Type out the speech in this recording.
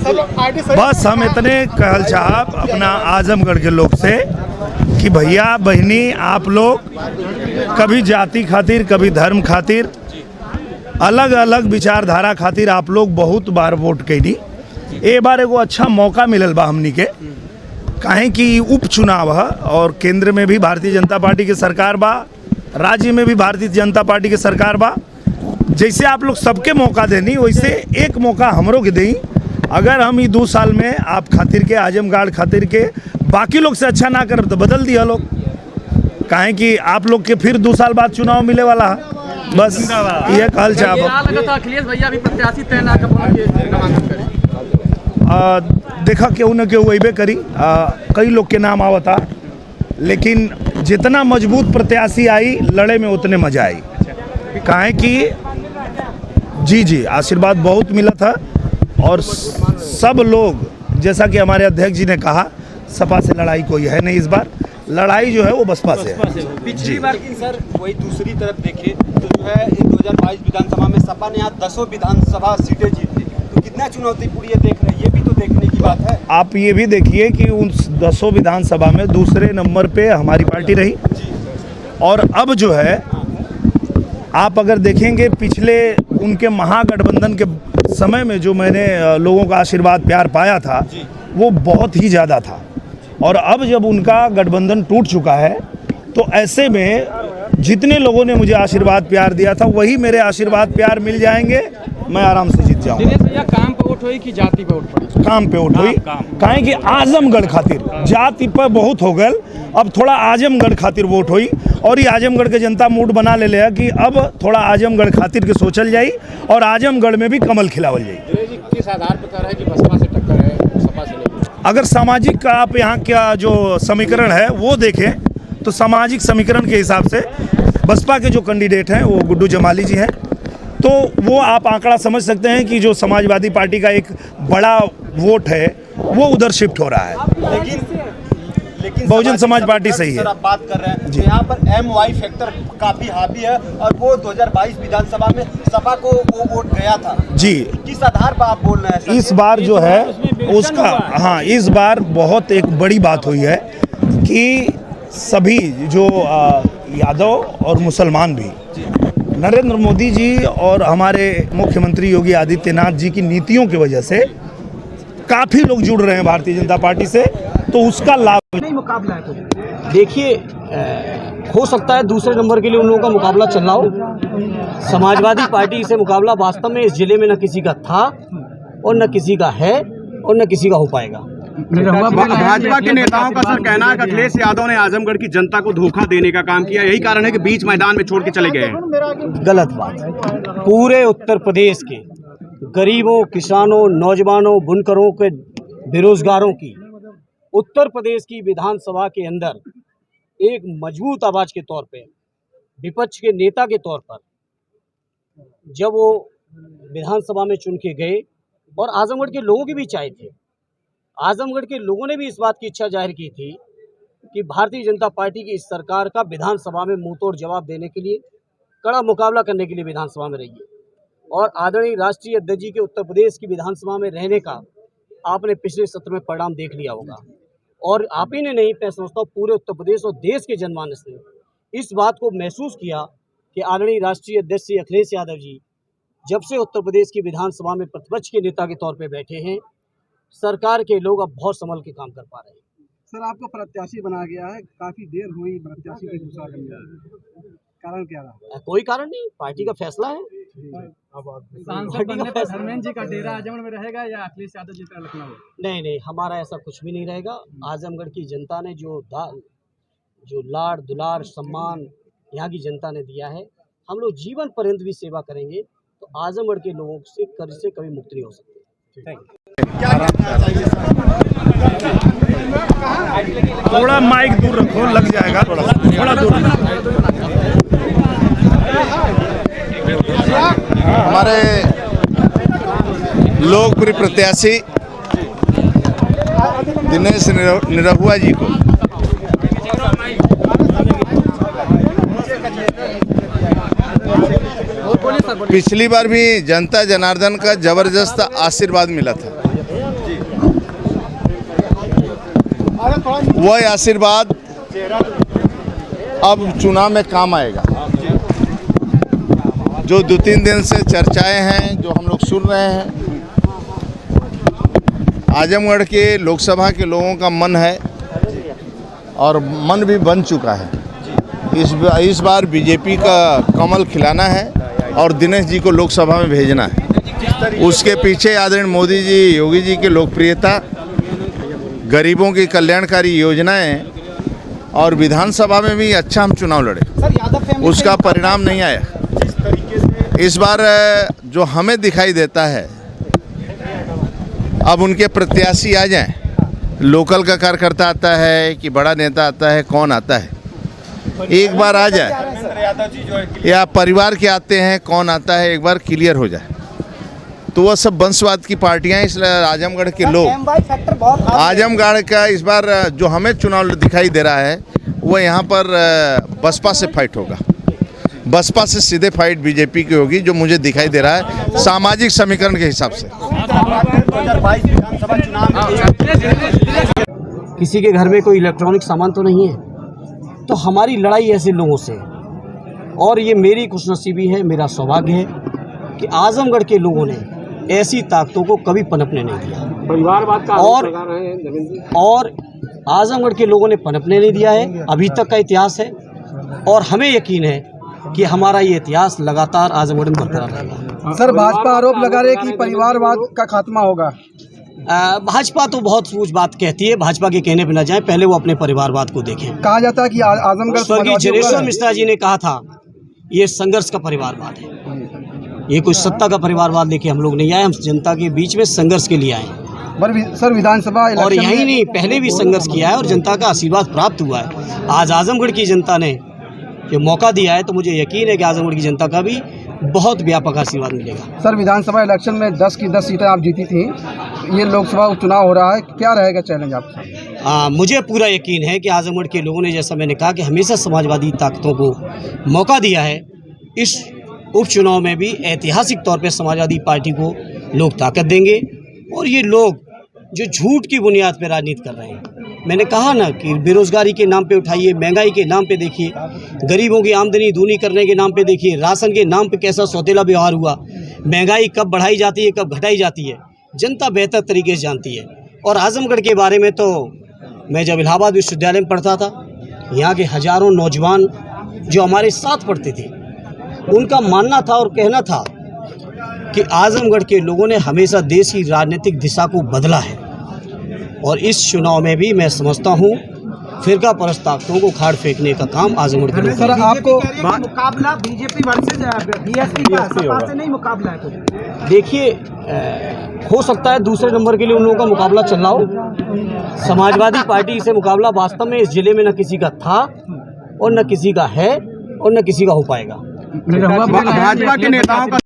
बस हम इतने कहल चाहब अपना आजमगढ़ के लोग से कि भैया बहनी आप लोग कभी जाति खातिर कभी धर्म खातिर अलग अलग विचारधारा खातिर आप लोग बहुत बार वोट कैली। ए बार एगो अच्छा मौका मिलल बा हमनी के, काहे कि उपचुनाव है और केंद्र में भी भारतीय जनता पार्टी के सरकार बा, राज्य में भी भारतीय जनता पार्टी के सरकार बा। जैसे आप लोग सबके मौका देनी वैसे एक मौका हमरों के दें। अगर हम ये 2 साल में आप खातिर के आजमगढ़ खातिर के बाकी लोग से अच्छा ना करब तो बदल दिया लोग, काहे कि आप लोग के फिर 2 साल बाद चुनाव मिले वाला है। बस ये कहल चाहब। अखिलेश भैया भी प्रत्याशी तय ना करें, देखा केहू न केहू अबे करी, कई लोग के नाम आवता, लेकिन जितना मजबूत प्रत्याशी आई लड़े में उतने मजा आई। काहे कि जी आशीर्वाद बहुत मिला था और सब लोग जैसा कि हमारे अध्यक्ष जी ने कहा सपा से लड़ाई कोई है नहीं, इस बार लड़ाई जो है वो बसपा से है। पिछली बार की सर वही दूसरी तरफ देखें तो जो है 2022 विधानसभा में सपा ने यहाँ 10 विधानसभा सीटें जीती, तो कितना चुनौतीपूर्ण ये देख रहे हैं, ये भी तो देखने की बात है। आप ये भी देखिए कि उन 10 विधानसभा में दूसरे नंबर पे हमारी पार्टी रही और अब जो है आप अगर देखेंगे पिछले उनके महागठबंधन के समय में जो मैंने लोगों का आशीर्वाद प्यार पाया था वो बहुत ही ज़्यादा था, और अब जब उनका गठबंधन टूट चुका है तो ऐसे में जितने लोगों ने मुझे आशीर्वाद प्यार दिया था वही मेरे आशीर्वाद प्यार मिल जाएंगे, मैं आराम से जीत जाऊंगा। दिनेश भैया काम पे वोट हुई कि जाति पे वोट पड़ी? काम पे वोट हुई, काहे कि आजमगढ़ खातिर जाति पर बहुत हो गल, अब थोड़ा आजमगढ़ खातिर वोट हुई और ये आजमगढ़ के जनता मूड बना ले लिया कि अब थोड़ा आजमगढ़ खातिर के सोचल जाई और आजमगढ़ में भी कमल खिलावल जाई। किस आधार पर कह रहा है कि बसपा से टक्कर है, सपा से नहीं? अगर सामाजिक का आप यहाँ का जो समीकरण है वो देखें तो सामाजिक समीकरण के हिसाब से बसपा के जो कैंडिडेट हैं वो गुड्डू जमाली जी हैं, तो वो आप आंकड़ा समझ सकते हैं कि जो समाजवादी पार्टी का एक बड़ा वोट है वो उधर शिफ्ट हो रहा है। लेकिन बहुजन समाज पार्टी सही है। आप बात कर रहे हैं यहाँ पर MY फैक्टर काफी हावी है और वो 2022 विधानसभा में सपा को वो वोट गया था जी। किस आधार पर आप बोल रहे हैं? इस बार जो है उसका इस बार बहुत एक बड़ी बात हुई है कि सभी जो यादव और मुसलमान भी नरेंद्र मोदी जी और हमारे मुख्यमंत्री योगी आदित्यनाथ जी की नीतियों की वजह से काफ़ी लोग जुड़ रहे हैं भारतीय जनता पार्टी से, तो उसका लाभ नहीं मुकाबला है। तो देखिए हो सकता है दूसरे नंबर के लिए उन लोगों का मुकाबला चल रहा हो। समाजवादी पार्टी से मुकाबला वास्तव में इस जिले में न किसी का था और न किसी का है और न किसी का हो पाएगा। भाजपा के नेताओं का सर कहना है कि अखिलेश यादव ने आजमगढ़ की जनता को धोखा देने का काम किया, यही कारण है कि बीच मैदान में छोड़ के चले गए हैं। गलत बात। पूरे उत्तर प्रदेश के गरीबों, किसानों, नौजवानों, बुनकरों के, बेरोजगारों की उत्तर प्रदेश की विधानसभा के अंदर एक मजबूत आवाज के तौर पे, विपक्ष के नेता के तौर पर जब वो विधानसभा में चुन के गए और आजमगढ़ के लोगों की भी चाहे थे, आजमगढ़ के लोगों ने भी इस बात की इच्छा जाहिर की थी कि भारतीय जनता पार्टी की इस सरकार का विधानसभा में मुंहतोड़ जवाब देने के लिए, कड़ा मुकाबला करने के लिए विधानसभा में रहिए। और आदरणीय राष्ट्रीय अध्यक्ष जी के उत्तर प्रदेश की विधानसभा में रहने का आपने पिछले सत्र में परिणाम देख लिया होगा, और आप ही ने नहीं, मैं समझता हूँ पूरे उत्तर प्रदेश और देश के जनमानस ने इस बात को महसूस किया कि आदरणीय राष्ट्रीय अध्यक्ष श्री अखिलेश यादव जी जब से उत्तर प्रदेश की विधानसभा में प्रतिपक्ष के नेता के तौर पर बैठे हैं, सरकार के लोग अब बहुत संभल के काम कर पा रहे हैं। सर आपको प्रत्याशी बना गया है, काफी देर हुई प्रत्याशी की घोषणा करने में, कारण क्या रहा? कोई कारण नहीं, पार्टी का फैसला है। सांसद बनने पर धर्मेंद्र जी का डेरा आजमगढ़ में रहेगा या अखिलेश यादव जी का लखनऊ? नहीं, हमारा ऐसा कुछ भी नहीं रहेगा। आजमगढ़ की जनता ने जो लाड़ दुलार सम्मान यहाँ की जनता ने दिया है, हम लोग जीवन पर्यंत भी सेवा करेंगे, तो आजमगढ़ के लोगों से कर्ज से कभी मुक्त नहीं हो सकती। थोड़ा माइक दूर रखो, लग जाएगा, थोड़ा दूर। हमारे लोकप्रिय प्रत्याशी दिनेश निरहुआ जी को पिछली बार भी जनता जनार्दन का जबरदस्त आशीर्वाद मिला था वह आशीर्वाद अब चुनाव में काम आएगा। जो 2-3 दिन से चर्चाएं हैं, जो हम लोग सुन रहे हैं, आजमगढ़ के लोकसभा के लोगों का मन है और मन भी बन चुका है। इस बार बीजेपी का कमल खिलाना है और दिनेश जी को लोकसभा में भेजना है। उसके पीछे आदरणीय मोदी जी, योगी जी की लोकप्रियता, गरीबों की कल्याणकारी योजनाएं और विधानसभा में भी अच्छा हम चुनाव लड़े, उसका परिणाम नहीं आया। इस बार जो हमें दिखाई देता है, अब उनके प्रत्याशी आ जाएं, लोकल का कार्यकर्ता आता है कि बड़ा नेता आता है, कौन आता है, एक बार आ जाए, या परिवार के आते हैं, कौन आता है, एक बार क्लियर हो जाए, तो वह सब वंशवाद की पार्टियां। इसलिए आजमगढ़ के लोग, आजमगढ़ का इस बार जो हमें चुनाव दिखाई दे रहा है, वो यहाँ पर बसपा से फाइट होगा। बसपा से सीधे फाइट बीजेपी की होगी, जो मुझे दिखाई दे रहा है सामाजिक समीकरण के हिसाब से। 2022 विधानसभा चुनाव में किसी के घर में कोई इलेक्ट्रॉनिक सामान तो नहीं है, तो हमारी लड़ाई ऐसे लोगों से, और ये मेरी खुशनसीबी है, मेरा सौभाग्य है कि आजमगढ़ के लोगों ने ऐसी ताकतों को कभी पनपने नहीं दिया। परिवारवाद का और आजमगढ़ के लोगों ने पनपने नहीं दिया है। अभी तक का इतिहास है और हमें यकीन है कि हमारा ये इतिहास लगातार आजमगढ़ में बरकरार रहेगा। सर, भाजपा आरोप लगा रहे कि परिवारवाद का खात्मा होगा। भाजपा तो बहुत सूझ बात कहती है, भाजपा के कहने पे न जाए, पहले वो अपने परिवारवाद को देखें। कहा जाता है कि आजमगढ़ स्वर्गीय जनेश्वर मिश्रा जी ने कहा था, ये संघर्ष का परिवारवाद है, ये कोई सत्ता का परिवारवाद लेके हम लोग नहीं आए, हम जनता के बीच में संघर्ष के लिए आए हैं। सर, विधानसभा और यही नहीं, पहले भी संघर्ष किया है और जनता का आशीर्वाद प्राप्त हुआ है। आज आजमगढ़ की जनता ने ये मौका दिया है, तो मुझे यकीन है कि आजमगढ़ की जनता का भी बहुत व्यापक आशीर्वाद मिलेगा। सर, विधानसभा इलेक्शन में 10 की 10 सीटें आप जीती थी, ये लोकसभा उपचुनाव हो रहा है, क्या रहेगा चैलेंज आपका? मुझे पूरा यकीन है कि आजमगढ़ के लोगों ने, जैसा मैंने कहा, कि हमेशा समाजवादी ताकतों को मौका दिया है। इस उपचुनाव में भी ऐतिहासिक तौर पर समाजवादी पार्टी को लोग ताकत देंगे, और ये लोग जो झूठ की बुनियाद पर राजनीति कर रहे हैं, मैंने कहा ना कि बेरोजगारी के नाम पे उठाइए, महंगाई के नाम पे देखिए, गरीबों की आमदनी दूनी करने के नाम पे देखिए, राशन के नाम पे कैसा सौतेला व्यवहार हुआ, महंगाई कब बढ़ाई जाती है, कब घटाई जाती है, जनता बेहतर तरीके से जानती है। और आजमगढ़ के बारे में तो मैं जब इलाहाबाद विश्वविद्यालय में पढ़ता था, यहाँ के हजारों नौजवान जो हमारे साथ पढ़ते थे, उनका मानना था और कहना था कि आजमगढ़ के लोगों ने हमेशा देश की राजनीतिक दिशा को बदला है। और इस चुनाव में भी मैं समझता हूँ फिरका परस्त ताकतों को खाड़ फेंकने का काम आजमगढ़ के लोग। सर, आपको मुकाबला बीजेपी वर्सेस बीएसपी का, सपा से नहीं मुकाबला है कुछ। देखिए, हो सकता है दूसरे नंबर के लिए उन लोगों का मुकाबला चल रहा हो। समाजवादी पार्टी से मुकाबला वास्तव में इस जिले में न किसी का था और न किसी का है और न किसी का हो पाएगा। भाजपा के नेताओं का